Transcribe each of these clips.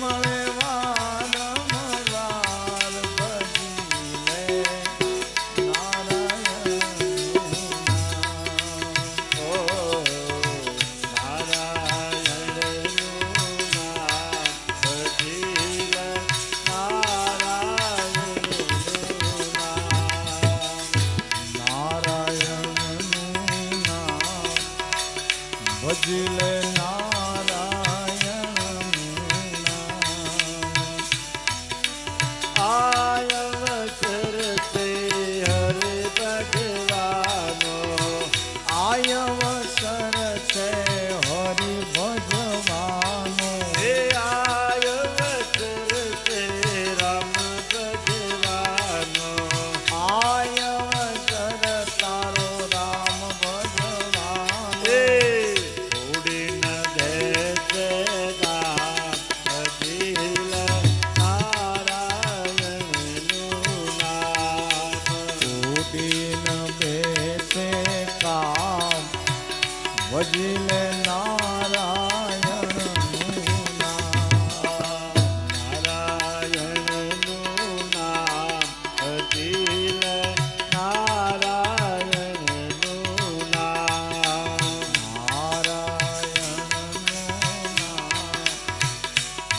મળે વારંવાર ભજી લે નારાયણનું નામ. ઓ નારાયણનું નામ ભજી લે નારાયણનું નામ. નારાયણનું નામ ભજી લે નારાયણનું નામ. આય અવસર તે હરે ભગવાનો આય અવસર છે હરિ ભજવાનો. હે આય અવસર તે રામ ભગવાનો આય અવસર તારો રામ ભજવાનો. હે છોડી ન દેશે ગામ ભજી લે નારાયણનું નામ. છૂટી ન બેસે કામ ભજી લે નારાયણનું નામ. નારાયણનું નામ ભજી લે નારાયણનું નામ. નારાયણનું નામ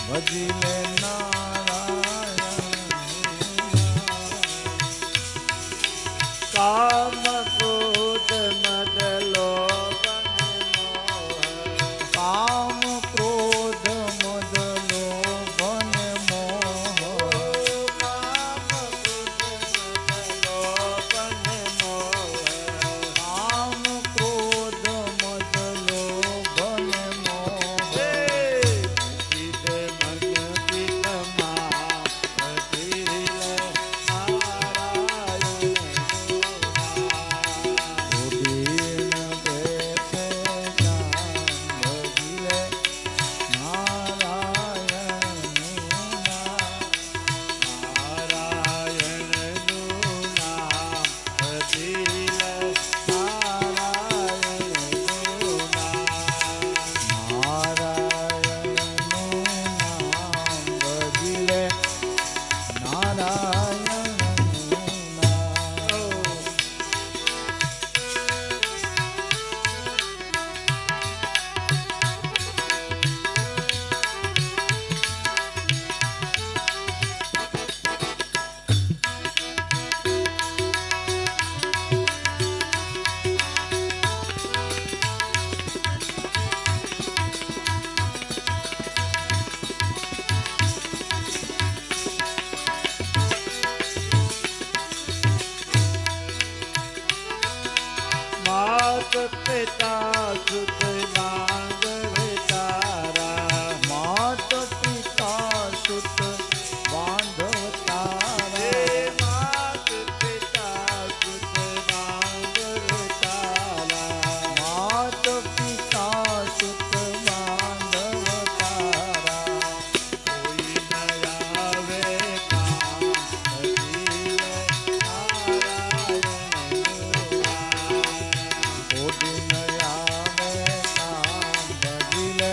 ભજી લે નારાયણનું નામ. કામ ક્રોધ મદ લોભ મોહ કામ ક્રોધ મદ લોભ ને મોહ. કામ ક્રોધ મદ લોભ મોહ કામ ક્રોધ મદ લોભ ને મોહ. હે ચિદ મન પિતમા ભજી લે માત પિતા સુત માંગ તારા માત પિતા સુત બાંધવ તારા. માત પિતા સુત માંગ તારા માત પિતા સુત બાંધવ તારા. કોઈ ન આવે કામ ભજી લે નારાયણનું નામ. કોટી ન આવે કામ ભજી લે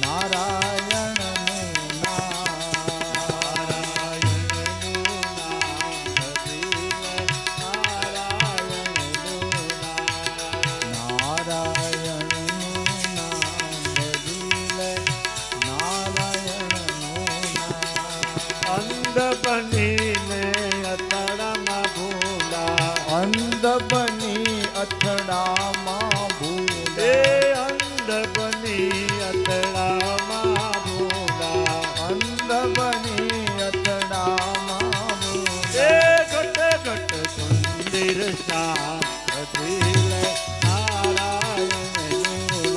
નારાયણનું નામ. નારાયણનું નામ ભજી લે નારાયણનું નામ. નારાયણનું નામ ભજી લે નારાયણનું નામ. અંધ બનીને અતડામાં ભૂલા અંધ બની અથડામાં ભૂલા. એ અંધ બની અતડામાં ભૂલા અંધ બની અથડામાં ભૂલા. એ ઘટ ઘટ સુંદર શ્યામ ભજી લે નારાયણનું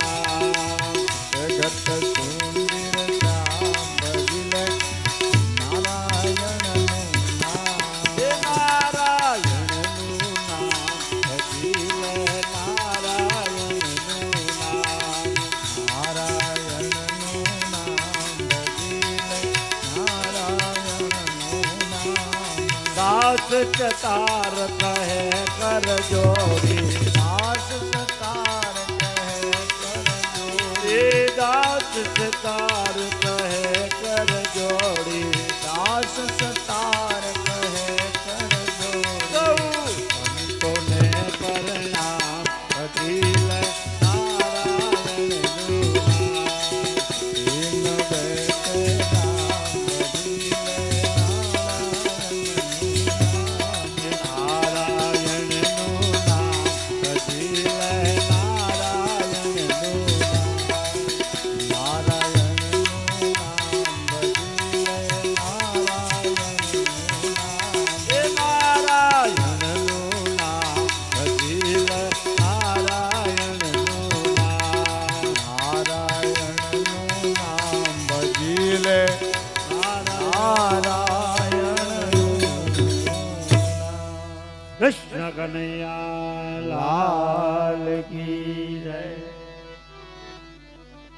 નામ. જગત સુંદર શ્યામ ભજી લે નારાયણનું નામ. એ નારાયણનું નામ ભજી લે નારાયણનું નામ. નારાયણનું નામ ભજી લે નારાયણનું નામ. દાસ ચતાર કહે કર જોડી દાસ સતાર કહે કર જોડી. એ દાસ ચતાર કહે કર બોલી લે કૃષ્ણ કનૈયા લાલ કી જય